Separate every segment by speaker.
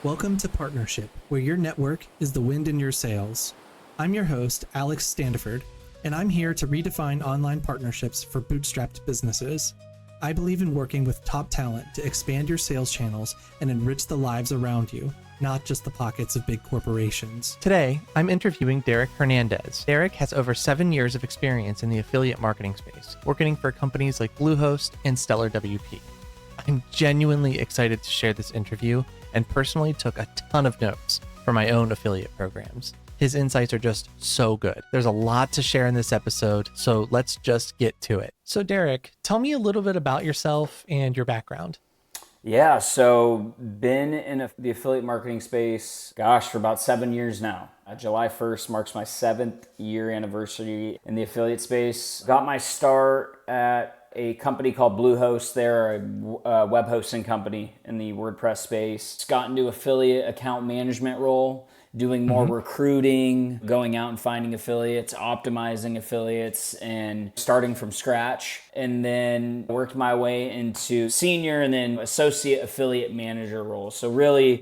Speaker 1: Welcome to Partnership, where your network is the wind in your sails. I'm your host, Alex Standiford, and I'm here to redefine online partnerships for bootstrapped businesses. I believe in working with top talent to expand your sales channels and enrich the lives around you, not just the pockets of big corporations. Today, I'm interviewing Derrick Hernandez. Derrick has over 7 years of experience in the affiliate marketing space, working for companies like Bluehost and Stellar WP. I'm genuinely excited to share this interview and personally took a ton of notes for my own affiliate programs. His insights are just so good. There's a lot to share in this episode, so let's just get to it. So Derrick, tell me a little bit about yourself and your background.
Speaker 2: Yeah, so been in the affiliate marketing space, for about 7 years now. July 1st marks my 7th year anniversary in the affiliate space. Got my start at a company called Bluehost. They're a web hosting company in the WordPress space. Got into affiliate account management role, doing more recruiting, going out and finding affiliates, optimizing affiliates, and starting from scratch. And then worked my way into senior and then associate affiliate manager role. So really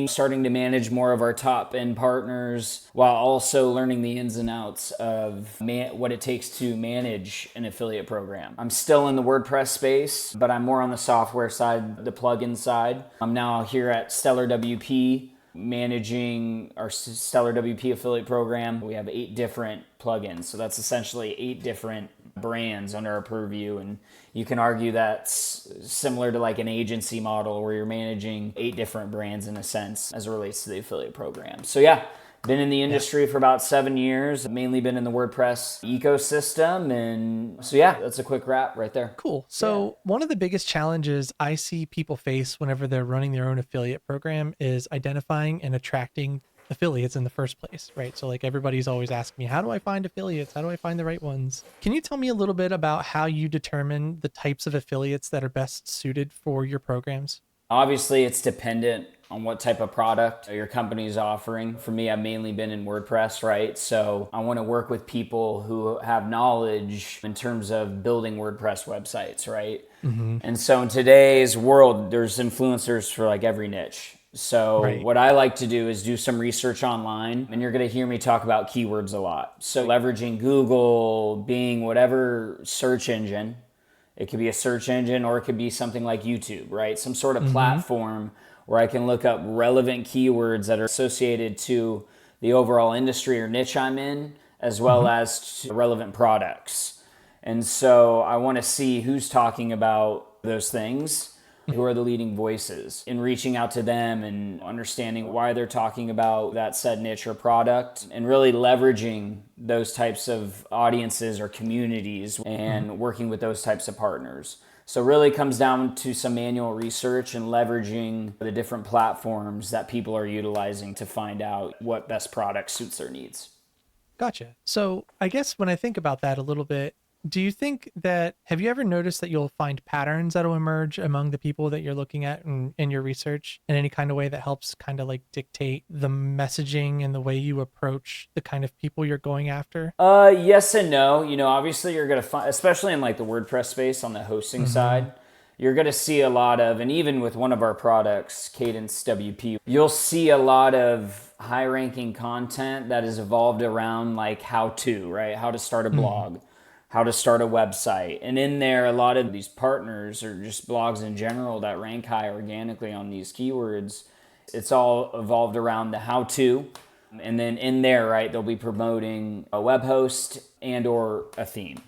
Speaker 2: starting to manage more of our top end partners while also learning the ins and outs of what it takes to manage an affiliate program. I'm still in the WordPress space, but I'm more on the software side, the plugin side. I'm now here at Stellar WP, managing our Stellar WP affiliate program. We have 8 different plugins. So that's essentially 8 different brands under our purview. And you can argue that's similar to like an agency model where you're managing 8 different brands in a sense as it relates to the affiliate program. So yeah, been in the industry for about 7 years, mainly been in the WordPress ecosystem. And so yeah, that's a quick wrap right there.
Speaker 1: Cool. So one of the biggest challenges I see people face whenever they're running their own affiliate program is identifying and attracting affiliates in the first place, right? So like everybody's always asking me, how do I find affiliates? How do I find the right ones? Can you tell me a little bit about how you determine the types of affiliates that are best suited for your programs?
Speaker 2: Obviously, it's dependent on what type of product your company is offering. For me, I've mainly been in WordPress, right? So I want to work with people who have knowledge in terms of building WordPress websites, right? And so in today's world, there's influencers for like every niche. So what I like to do is do some research online, and you're going to hear me talk about keywords a lot. So leveraging Google, Bing, whatever search engine. It could be a search engine or it could be something like YouTube, right? Some sort of platform where I can look up relevant keywords that are associated to the overall industry or niche I'm in, as well as to relevant products. And so I want to see who's talking about those things, who are the leading voices, in reaching out to them and understanding why they're talking about that said niche or product, and really leveraging those types of audiences or communities and working with those types of partners. So it really comes down to some manual research and leveraging the different platforms that people are utilizing to find out what best product suits their needs.
Speaker 1: Gotcha. So I guess when I think about that a little bit, do you think that, have you ever noticed that you'll find patterns that'll emerge among the people that you're looking at in your research in any kind of way that helps kind of like dictate the messaging and the way you approach the kind of people you're going after?
Speaker 2: Yes and no. Obviously you're going to find, especially in like the WordPress space on the hosting side, you're going to see a lot of, and even with one of our products, Cadence WP, you'll see a lot of high ranking content that is evolved around like how to, right? How to start a blog, how to start a website. And in there, a lot of these partners or just blogs in general that rank high organically on these keywords, it's all evolved around the how to. And then in there, right, they'll be promoting a web host and or a theme.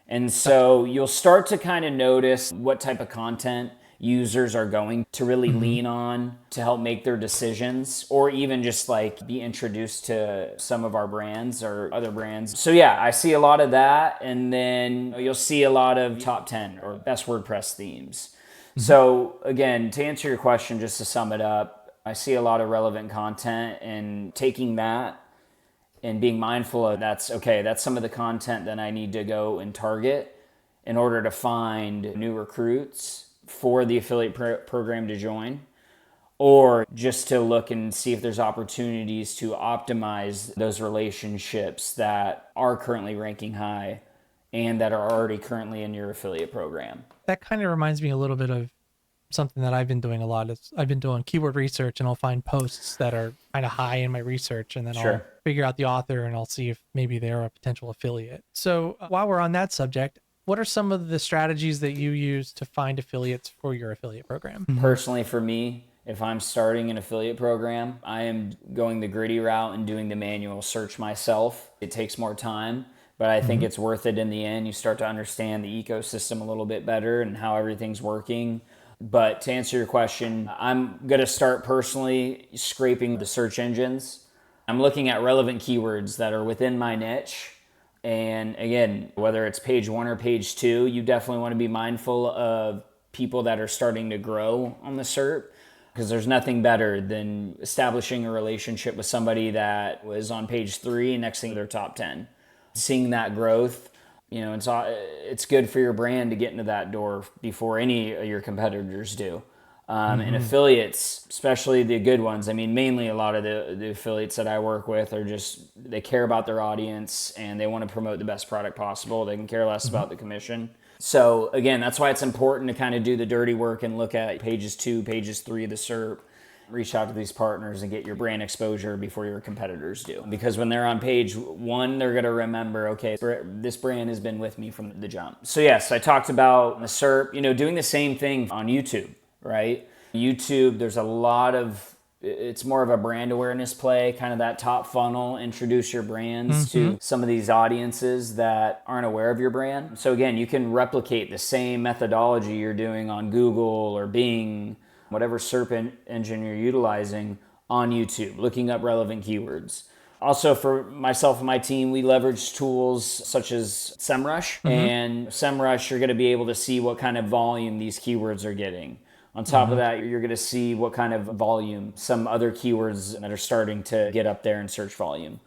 Speaker 2: And so you'll start to kind of notice what type of content users are going to really lean on to help make their decisions, or even just like be introduced to some of our brands or other brands. So yeah, I see a lot of that. And then you'll see a lot of top 10 or best WordPress themes. So again, to answer your question, just to sum it up, I see a lot of relevant content, and taking that and being mindful of that's some of the content that I need to go and target in order to find new recruits for the affiliate program to join, or just to look and see if there's opportunities to optimize those relationships that are currently ranking high and that are already currently in your affiliate program.
Speaker 1: That kind of reminds me a little bit of something that I've been doing a lot is I've been doing keyword research, and I'll find posts that are kind of high in my research, and then I'll
Speaker 2: Sure.
Speaker 1: figure out the author and I'll see if maybe they're a potential affiliate. So while we're on that subject, what are some of the strategies that you use to find affiliates for your affiliate program?
Speaker 2: Personally, for me, if I'm starting an affiliate program, I am going the gritty route and doing the manual search myself. It takes more time, but I think it's worth it in the end. You start to understand the ecosystem a little bit better and how everything's working. But to answer your question, I'm going to start personally scraping the search engines. I'm looking at relevant keywords that are within my niche. And again, whether it's page 1 or page 2, you definitely want to be mindful of people that are starting to grow on the SERP, because there's nothing better than establishing a relationship with somebody that was on page 3 and next thing they're top 10. Seeing that growth, it's good for your brand to get into that door before any of your competitors do. And affiliates, especially the good ones, I mean, mainly a lot of the affiliates that I work with are they care about their audience and they want to promote the best product possible. They can care less about the commission. So again, that's why it's important to kind of do the dirty work and look at pages 2, pages 3 of the SERP. Reach out to these partners and get your brand exposure before your competitors do. Because when they're on page 1, they're going to remember, okay, this brand has been with me from the jump. So yes, I talked about the SERP, doing the same thing on YouTube, right? YouTube, there's a lot of, it's more of a brand awareness play, kind of that top funnel, introduce your brands to some of these audiences that aren't aware of your brand. So again, you can replicate the same methodology you're doing on Google or Bing, whatever SERP engine you're utilizing, on YouTube, looking up relevant keywords. Also, for myself and my team, we leverage tools such as SEMrush. And SEMrush, you're going to be able to see what kind of volume these keywords are getting. On top of that, you're going to see what kind of volume some other keywords that are starting to get up there in search volume.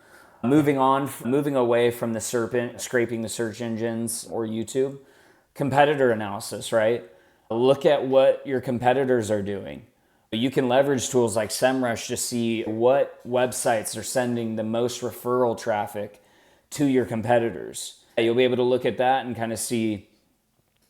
Speaker 2: Moving away from the SERP, scraping the search engines or YouTube, competitor analysis, right? Look at what your competitors are doing. You can leverage tools like SEMrush to see what websites are sending the most referral traffic to your competitors. You'll be able to look at that and kind of see,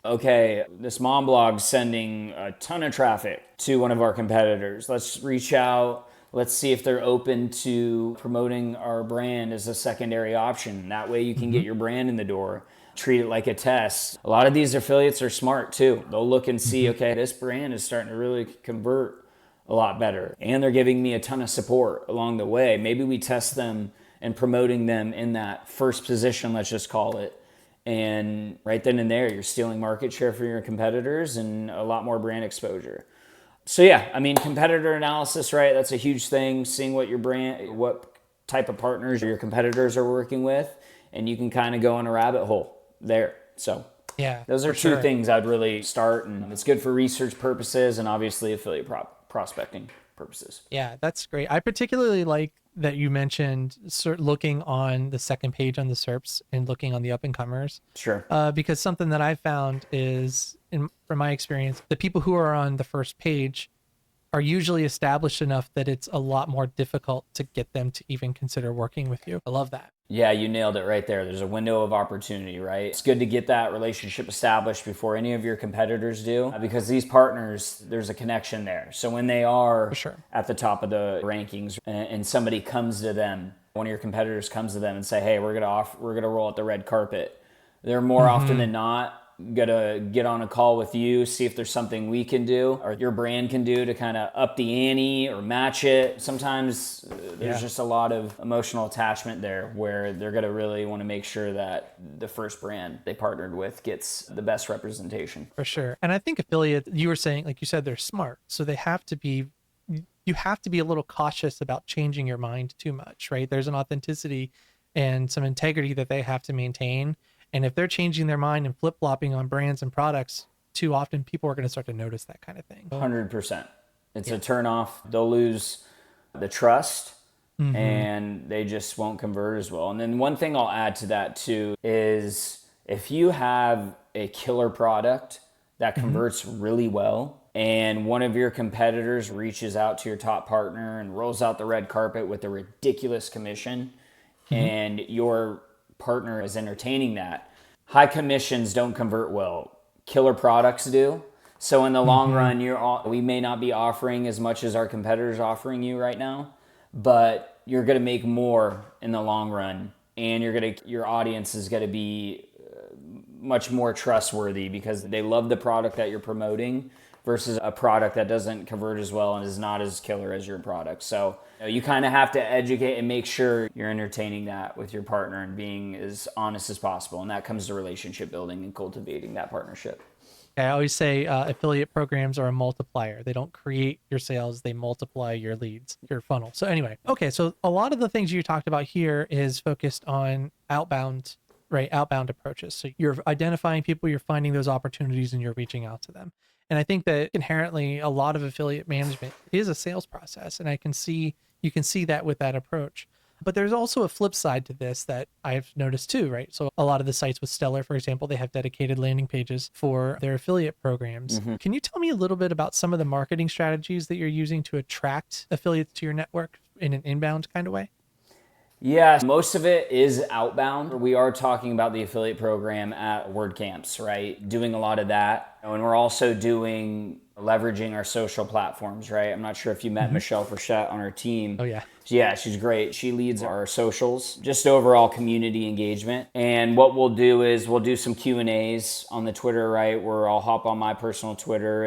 Speaker 2: okay, this mom blog's sending a ton of traffic to one of our competitors. Let's reach out. Let's see if they're open to promoting our brand as a secondary option. That way you can get your brand in the door. Treat it like a test. A lot of these affiliates are smart too. They'll look and see, okay, this brand is starting to really convert a lot better. And they're giving me a ton of support along the way. Maybe we test them and promoting them in that first position, let's just call it. And right then and there, you're stealing market share from your competitors and a lot more brand exposure. So yeah, I mean, competitor analysis, right? That's a huge thing. Seeing what type of partners your competitors are working with, and you can kind of go in a rabbit hole there. So
Speaker 1: Yeah,
Speaker 2: those are two things I'd really start, and it's good for research purposes and obviously affiliate prospecting purposes.
Speaker 1: Yeah, that's great. I particularly like that you mentioned looking on the second page on the SERPs and looking on the up and comers.
Speaker 2: Sure.
Speaker 1: Because something that I found is, from my experience, the people who are on the first page are usually established enough that it's a lot more difficult to get them to even consider working with you. I love that.
Speaker 2: Yeah, you nailed it right there. There's a window of opportunity, right? It's good to get that relationship established before any of your competitors do, because these partners, there's a connection there. So when they are at the top of the rankings and somebody comes to them, one of your competitors comes to them and say, hey, we're gonna roll out the red carpet. They're more often than not gonna get on a call with you, see if there's something we can do or your brand can do to kind of up the ante or match it. Sometimes there's just a lot of emotional attachment there where they're gonna really want to make sure that the first brand they partnered with gets the best representation.
Speaker 1: For sure. And I think affiliates, you were saying, like you said, they're smart. So you have to be a little cautious about changing your mind too much, right? There's an authenticity and some integrity that they have to maintain. And if they're changing their mind and flip-flopping on brands and products too often, people are going to start to notice that kind of thing.
Speaker 2: 100%. It's a turnoff. They'll lose the trust and they just won't convert as well. And then one thing I'll add to that too is if you have a killer product that converts really well and one of your competitors reaches out to your top partner and rolls out the red carpet with a ridiculous commission and your partner is entertaining that. High commissions don't convert well. Killer products do. So in the long run, we may not be offering as much as our competitors offering you right now, but you're going to make more in the long run, and your audience is going to be much more trustworthy because they love the product that you're promoting versus a product that doesn't convert as well and is not as killer as your product. So you kind of have to educate and make sure you're entertaining that with your partner and being as honest as possible. And that comes to relationship building and cultivating that partnership.
Speaker 1: I always say affiliate programs are a multiplier. They don't create your sales, they multiply your leads, your funnel. So anyway, okay, so a lot of the things you talked about here is focused on outbound, right? Outbound approaches. So you're identifying people, you're finding those opportunities, and you're reaching out to them. And I think that inherently a lot of affiliate management is a sales process. And you can see that with that approach. But there's also a flip side to this that I've noticed too, right? So a lot of the sites with Stellar, for example, they have dedicated landing pages for their affiliate programs. Can you tell me a little bit about some of the marketing strategies that you're using to attract affiliates to your network in an inbound kind of way?
Speaker 2: Yeah, most of it is outbound. We are talking about the affiliate program at WordCamps, right? Doing a lot of that. And we're also leveraging our social platforms, right? I'm not sure if you met Michelle Frechette on our team.
Speaker 1: Oh, yeah.
Speaker 2: Yeah, she's great. She leads our socials, just overall community engagement. And what we'll do is we'll do some Q&As on the Twitter, right? Where I'll hop on my personal Twitter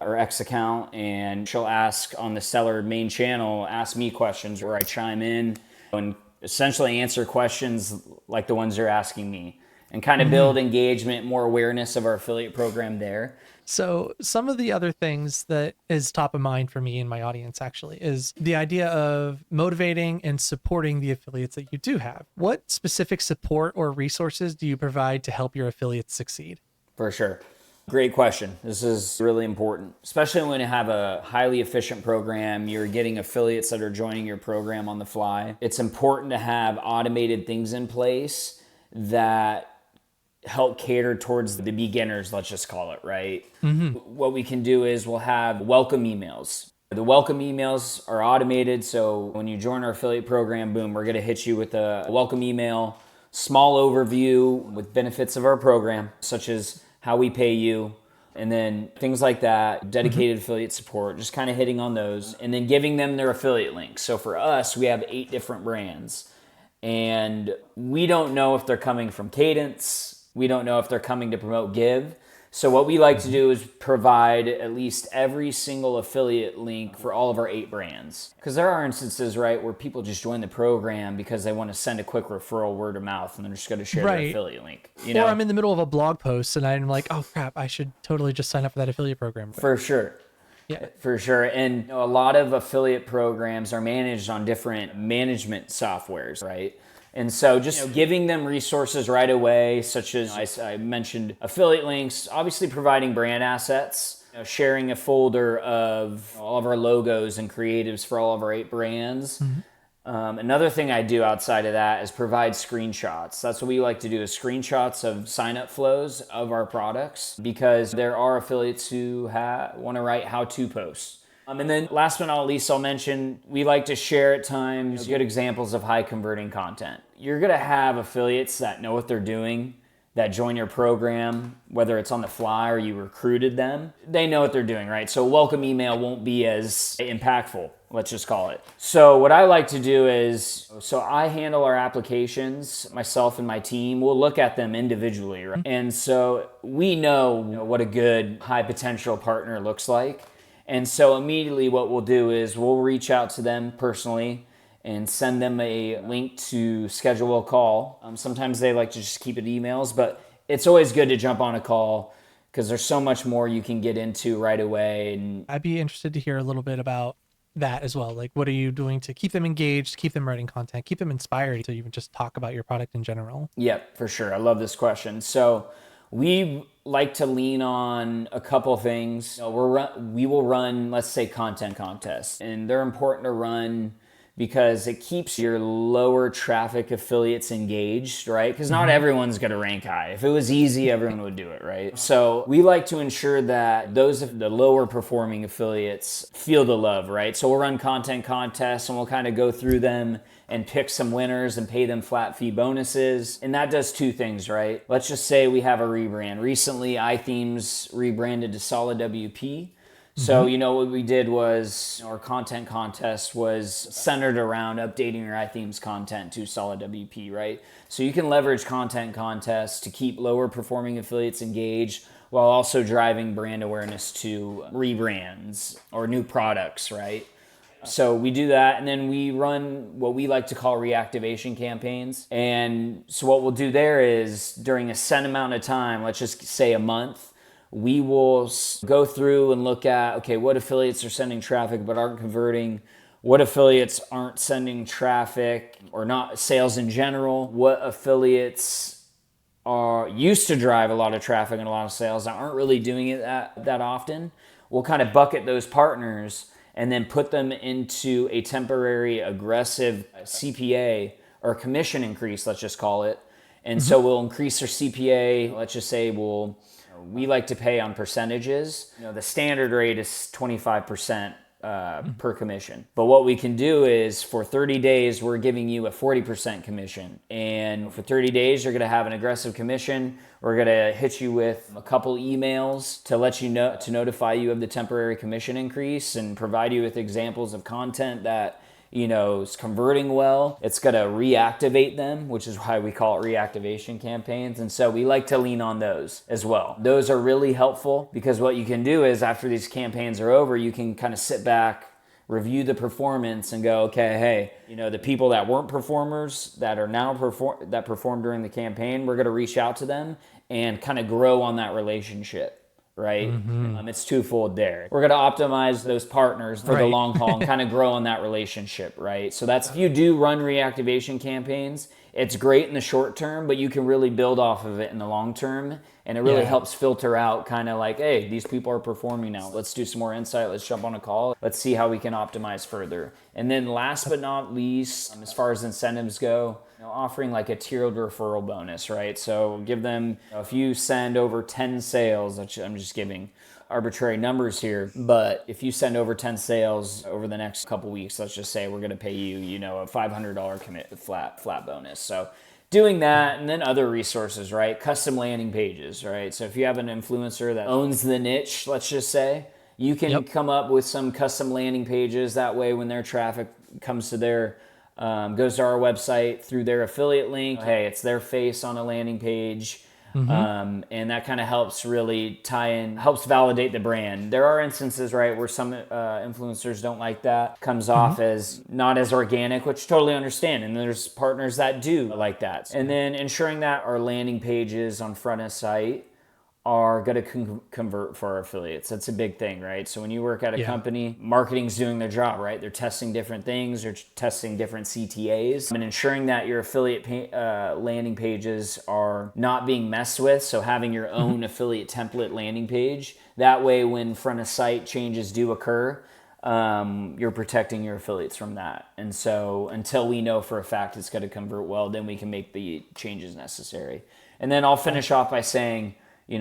Speaker 2: or X account, and she'll ask on the Stellar main channel, ask me questions where I chime in and essentially answer questions like the ones you're asking me and kind of build engagement, more awareness of our affiliate program there.
Speaker 1: So some of the other things that is top of mind for me and my audience actually is the idea of motivating and supporting the affiliates that you do have. What specific support or resources do you provide to help your affiliates succeed?
Speaker 2: For sure. Great question. This is really important, especially when you have a highly efficient program, you're getting affiliates that are joining your program on the fly. It's important to have automated things in place that help cater towards the beginners, let's just call it, right? What we can do is we'll have welcome emails. The welcome emails are automated, so when you join our affiliate program, boom, we're gonna hit you with a welcome email, small overview with benefits of our program, such as how we pay you, and then things like that, dedicated affiliate support, just kind of hitting on those, and then giving them their affiliate links. So for us, we have 8 different brands, and we don't know if they're coming from Cadence. We don't know if they're coming to promote Give. So what we like to do is provide at least every single affiliate link for all of our 8 brands. Because there are instances, right, where people just join the program because they want to send a quick referral word of mouth and they're just going to share their affiliate link. You know?
Speaker 1: Or I'm in the middle of a blog post and I'm like, oh crap, I should totally just sign up for that affiliate program.
Speaker 2: For sure.
Speaker 1: Yeah,
Speaker 2: for sure. And a lot of affiliate programs are managed on different management softwares, right? And so just giving them resources right away, such as I mentioned affiliate links, obviously providing brand assets, sharing a folder of all of our logos and creatives for all of our 8 brands. Another thing I do outside of that is provide screenshots. That's what we like to do, is screenshots of sign-up flows of our products, because there are affiliates who want to write how-to posts. And then last but not least, I'll mention, we like to share at times good examples of high converting content. You're going to have affiliates that know what they're doing, that join your program, whether it's on the fly or you recruited them. They know what they're doing, right? So a welcome email won't be as impactful, let's just call it. So what I like to do is, I handle our applications, myself and my team. We'll look at them individually, right? And so we know what a good high potential partner looks like. And so immediately what we'll do is we'll reach out to them personally and send them a link to schedule a call. Sometimes they like to just keep it emails, but it's always good to jump on a call because there's so much more you can get into right away. And
Speaker 1: I'd be interested to hear a little bit about that as well. Like, what are you doing to keep them engaged, keep them writing content, keep them inspired so you can just talk about your product in general?
Speaker 2: Yep, for sure. I love this question. So we like to lean on a couple things. We will run, let's say, content contests, and they're important to run because it keeps your lower traffic affiliates engaged, right? Because not everyone's going to rank high. If it was easy, everyone would do it, right? So we like to ensure that the lower performing affiliates feel the love, right? So we'll run content contests and we'll kind of go through them and pick some winners and pay them flat fee bonuses. And that does two things, right? Let's just say we have a rebrand. Recently, iThemes rebranded to Solid WP. So, what we did was our content contest was centered around updating your iThemes content to Solid WP, right? So you can leverage content contests to keep lower performing affiliates engaged while also driving brand awareness to rebrands or new products, right? So we do that, and then we run what we like to call reactivation campaigns. And so what we'll do there is during a set amount of time, let's just say a month, we will go through and look at, okay, what affiliates are sending traffic but aren't converting? What affiliates aren't sending traffic or not sales in general? What affiliates are used to drive a lot of traffic and a lot of sales that aren't really doing it that often? We'll kind of bucket those partners and then put them into a temporary aggressive CPA or commission increase, let's just call it. And so we'll increase their CPA. Let's just say we like to pay on percentages. The standard rate is 25% per commission. But what we can do is for 30 days, we're giving you a 40% commission. And for 30 days, you're going to have an aggressive commission. We're going to hit you with a couple emails to let you know, to notify you of the temporary commission increase and provide you with examples of content that is converting well. It's going to reactivate them, which is why we call it reactivation campaigns. And so we like to lean on those as well. Those are really helpful because what you can do is after these campaigns are over, you can kind of sit back, review the performance and go, okay, hey, the people that weren't performers that are now that performed during the campaign, we're going to reach out to them and kind of grow on that relationship. Right? It's twofold there. We're going to optimize those partners for the long haul and kind of grow on that relationship, right? So that's, if you do run reactivation campaigns, it's great in the short term, but you can really build off of it in the long term. And it really helps filter out kind of like, hey, these people are performing now. Let's do some more insight. Let's jump on a call. Let's see how we can optimize further. And then last but not least, as far as incentives go, offering like a tiered referral bonus, right? So give them, if you send over 10 sales, I'm just giving arbitrary numbers here, but if you send over 10 sales over the next couple weeks, let's just say we're going to pay you, a $500 commit flat bonus. So doing that, and then other resources, right? Custom landing pages, right? So if you have an influencer that owns the niche, let's just say, you can come up with some custom landing pages. That way, when their traffic comes to their goes to our website through their affiliate link, hey, it's their face on a landing page. And that kind of helps really helps validate the brand. There are instances, right, where some influencers don't like that. Comes off as not as organic, which totally understand. And there's partners that do like that. And then ensuring that our landing pages on front of site are going to convert for our affiliates. That's a big thing, right? So when you work at a company, marketing's doing their job, right? They're testing different things, they're testing different CTAs, and ensuring that your affiliate landing pages are not being messed with. So having your own affiliate template landing page, that way when front of site changes do occur, you're protecting your affiliates from that. And so until we know for a fact it's going to convert well, then we can make the changes necessary. And then I'll finish off by saying,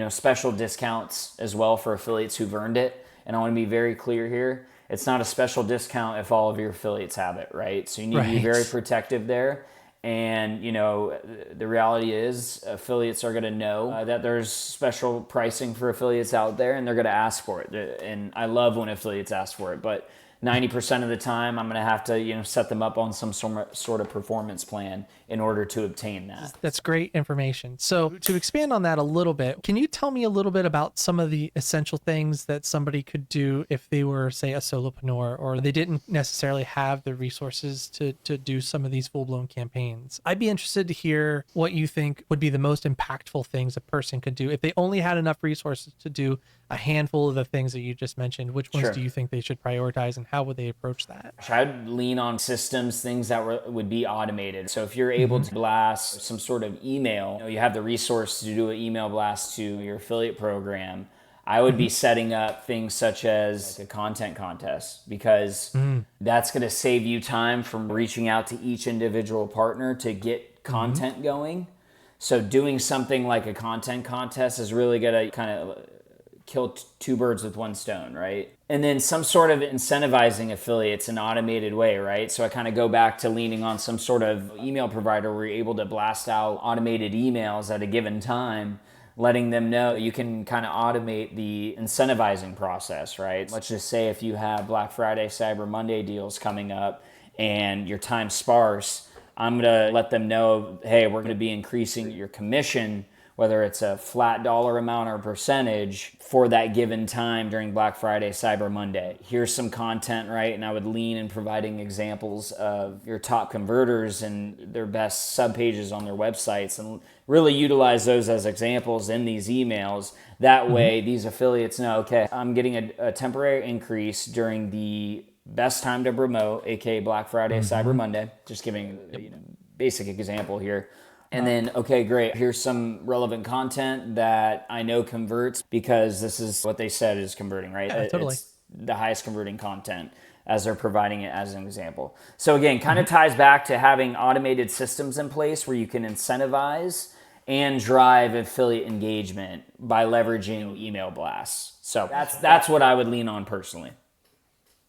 Speaker 2: special discounts as well for affiliates who've earned it. And I want to be very clear here. It's not a special discount if all of your affiliates have it, right? So you need to be very protective there. And, the reality is affiliates are going to know that there's special pricing for affiliates out there and they're going to ask for it. And I love when affiliates ask for it, but 90% of the time I'm going to have to, set them up on some sort of performance plan in order to obtain that.
Speaker 1: That's great information. So to expand on that a little bit, can you tell me a little bit about some of the essential things that somebody could do if they were, say, a solopreneur, or they didn't necessarily have the resources to do some of these full-blown campaigns? I'd be interested to hear what you think would be the most impactful things a person could do if they only had enough resources to do a handful of the things that you just mentioned. Which ones do you think they should prioritize, and how would they approach that?
Speaker 2: I'd lean on systems, things that would be automated. So if you're able to blast some sort of email, you have the resource to do an email blast to your affiliate program, I would be setting up things such as a content contest, because that's going to save you time from reaching out to each individual partner to get content going. So doing something like a content contest is really going to kind of kill two birds with one stone, right? And then some sort of incentivizing affiliates in an automated way, right? So I kind of go back to leaning on some sort of email provider where you're able to blast out automated emails at a given time, letting them know you can kind of automate the incentivizing process, right? Let's just say if you have Black Friday, Cyber Monday deals coming up and your time's sparse, I'm going to let them know, hey, we're going to be increasing your commission, whether it's a flat dollar amount or percentage for that given time during Black Friday, Cyber Monday. Here's some content, right? And I would lean in providing examples of your top converters and their best subpages on their websites and really utilize those as examples in these emails. That way, these affiliates know, okay, I'm getting a temporary increase during the best time to promote, aka Black Friday, Cyber Monday. Just giving a basic example here. And then, okay, great. Here's some relevant content that I know converts because this is what they said is converting, right?
Speaker 1: Yeah, totally.
Speaker 2: It's the highest converting content as they're providing it as an example. So again, kind of ties back to having automated systems in place where you can incentivize and drive affiliate engagement by leveraging email blasts. So that's what I would lean on personally.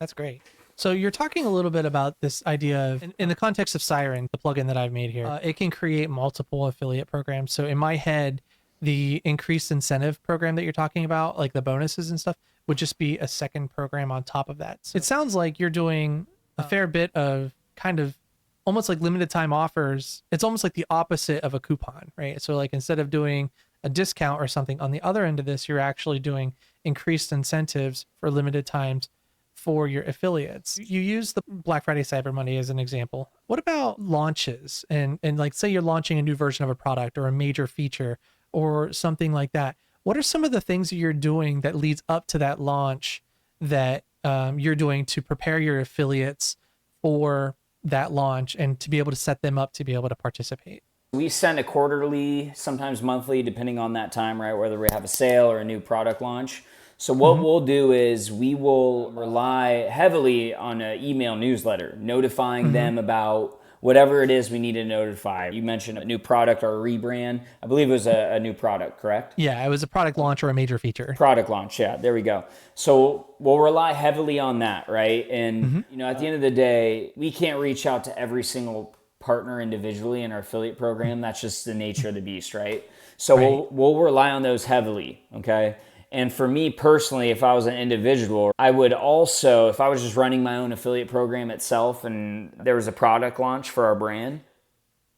Speaker 1: That's great. So you're talking a little bit about this idea of, in the context of Siren, the plugin that I've made here, it can create multiple affiliate programs. So in my head, the increased incentive program that you're talking about, like the bonuses and stuff, would just be a second program on top of that. So it sounds like you're doing a fair bit of kind of almost like limited time offers. It's almost like the opposite of a coupon, right? So like instead of doing a discount or something on the other end of this, you're actually doing increased incentives for limited times for your affiliates. You use the Black Friday, Cyber Monday as an example. What about launches? And like, say you're launching a new version of a product or a major feature or something like that. What are some of the things that you're doing that leads up to that launch that you're doing to prepare your affiliates for that launch and to be able to set them up to be able to participate?
Speaker 2: We send a quarterly, sometimes monthly, depending on that time, right? Whether we have a sale or a new product launch. So what we'll do is we will rely heavily on an email newsletter, notifying them about whatever it is we need to notify. You mentioned a new product or a rebrand. I believe it was a new product, correct?
Speaker 1: Yeah, it was a product launch or a major feature.
Speaker 2: Product launch, yeah, there we go. So we'll rely heavily on that, right? And you know, at the end of the day, we can't reach out to every single partner individually in our affiliate program. That's just the nature of the beast, right? So we'll rely on those heavily, okay? And for me personally, if I was an individual, I would also, if I was just running my own affiliate program itself and there was a product launch for our brand,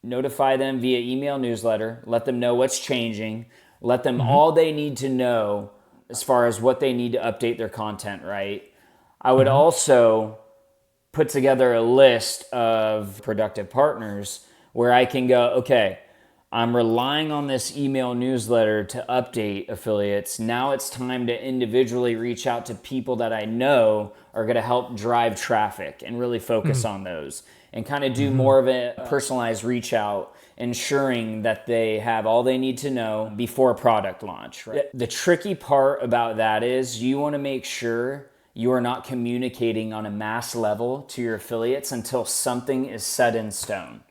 Speaker 2: notify them via email newsletter, let them know what's changing, let them all they need to know as far as what they need to update their content, right? I would also put together a list of productive partners where I can go, okay, I'm relying on this email newsletter to update affiliates. Now it's time to individually reach out to people that I know are going to help drive traffic and really focus on those and kind of do more of a personalized reach out, ensuring that they have all they need to know before product launch. Right? The tricky part about that is you want to make sure you are not communicating on a mass level to your affiliates until something is set in stone.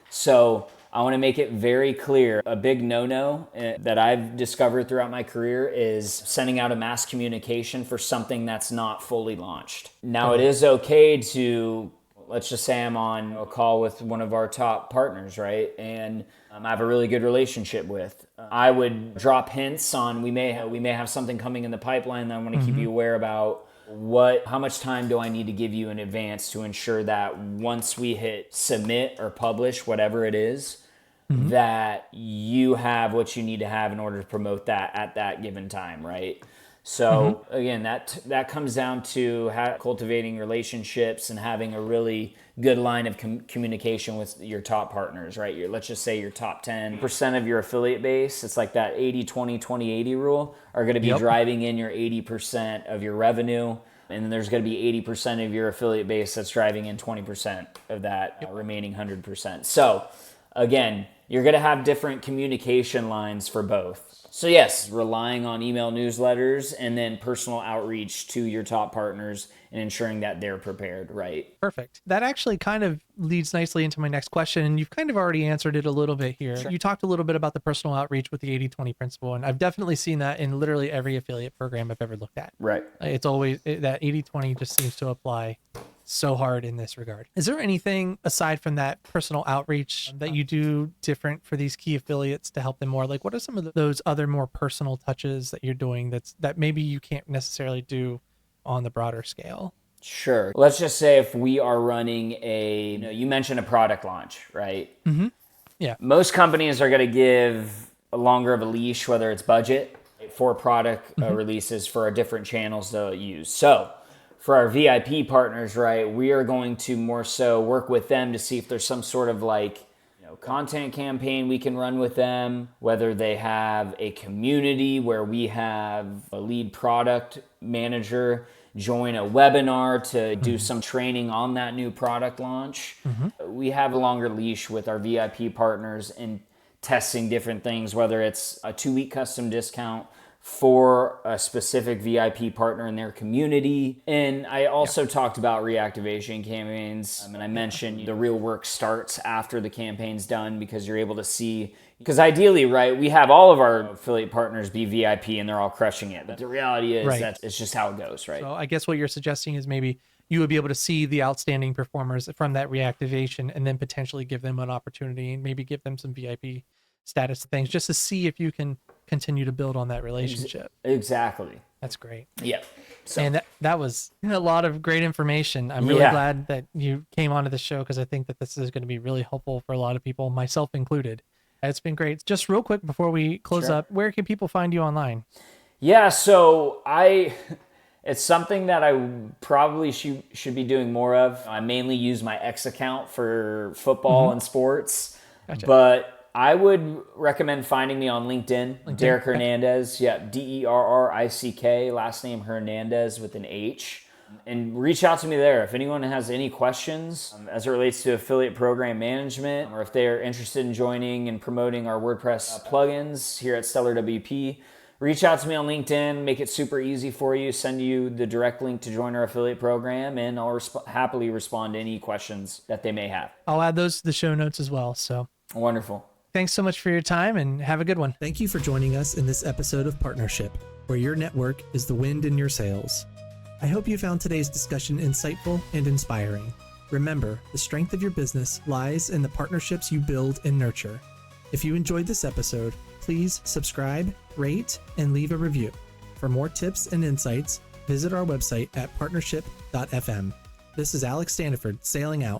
Speaker 2: So I want to make it very clear. A big no-no that I've discovered throughout my career is sending out a mass communication for something that's not fully launched. Now, it is okay to, let's just say I'm on a call with one of our top partners, right? And I have a really good relationship with. I would drop hints on we may have something coming in the pipeline that I want to keep you aware about. How much time do I need to give you in advance to ensure that once we hit submit or publish, whatever it is, that you have what you need to have in order to promote that at that given time, right? So again, that comes down to cultivating relationships and having a really good line of communication with your top partners, right? Let's just say your top 10% of your affiliate base, it's like that 80-20, 20-80 rule, are going to be driving in your 80% of your revenue. And then there's going to be 80% of your affiliate base that's driving in 20% of that remaining 100%. So again, you're going to have different communication lines for both. So yes, relying on email newsletters and then personal outreach to your top partners and ensuring that they're prepared, right?
Speaker 1: Perfect. That actually kind of leads nicely into my next question. And you've kind of already answered it a little bit here.
Speaker 2: Sure.
Speaker 1: You talked a little bit about the personal outreach with the 80/20 principle. And I've definitely seen that in literally every affiliate program I've ever looked at.
Speaker 2: Right.
Speaker 1: It's always that 80/20 just seems to apply so hard in this regard. Is there anything aside from that personal outreach that you do different for these key affiliates to help them more? Like what are some of those other more personal touches that you're doing that maybe you can't necessarily do on the broader scale?
Speaker 2: Sure. Let's just say if we are running you mentioned a product launch, right?
Speaker 1: Mm-hmm. Yeah.
Speaker 2: Most companies are going to give a longer of a leash, whether it's budget for product releases for different channels to use. So for our VIP partners, right, we are going to more so work with them to see if there's some sort of content campaign we can run with them, whether they have a community where we have a lead product manager join a webinar to do some training on that new product launch. We have a longer leash with our VIP partners in testing different things, whether it's a 2-week custom discount for a specific VIP partner in their community. And I also talked about reactivation campaigns. And I mentioned the real work starts after the campaign's done because you're able to see, because ideally, right, we have all of our affiliate partners be VIP and they're all crushing it. But the reality is that it's just how it goes, right?
Speaker 1: So I guess what you're suggesting is maybe you would be able to see the outstanding performers from that reactivation and then potentially give them an opportunity and maybe give them some VIP status things just to see if you can continue to build on that relationship.
Speaker 2: Exactly.
Speaker 1: That's great.
Speaker 2: Yeah. So,
Speaker 1: and that was a lot of great information. I'm really glad that you came onto the show because I think that this is going to be really helpful for a lot of people, myself included. It's been great. Just real quick before we close up, where can people find you online?
Speaker 2: Yeah, so it's something that I probably should be doing more of. I mainly use my X account for football and sports, but I would recommend finding me on LinkedIn. Derrick Hernandez. Yeah, Derrick, last name Hernandez with an H. And reach out to me there. If anyone has any questions as it relates to affiliate program management, or if they're interested in joining and promoting our WordPress plugins here at Stellar WP, reach out to me on LinkedIn, make it super easy for you, send you the direct link to join our affiliate program, and I'll happily respond to any questions that they may have.
Speaker 1: I'll add those to the show notes as well. So
Speaker 2: wonderful.
Speaker 1: Thanks so much for your time and have a good one.
Speaker 3: Thank you for joining us in this episode of Partnership, where your network is the wind in your sails. I hope you found today's discussion insightful and inspiring. Remember, the strength of your business lies in the partnerships you build and nurture. If you enjoyed this episode, please subscribe, rate, and leave a review. For more tips and insights, visit our website at partnership.fm. This is Alex Standiford sailing out.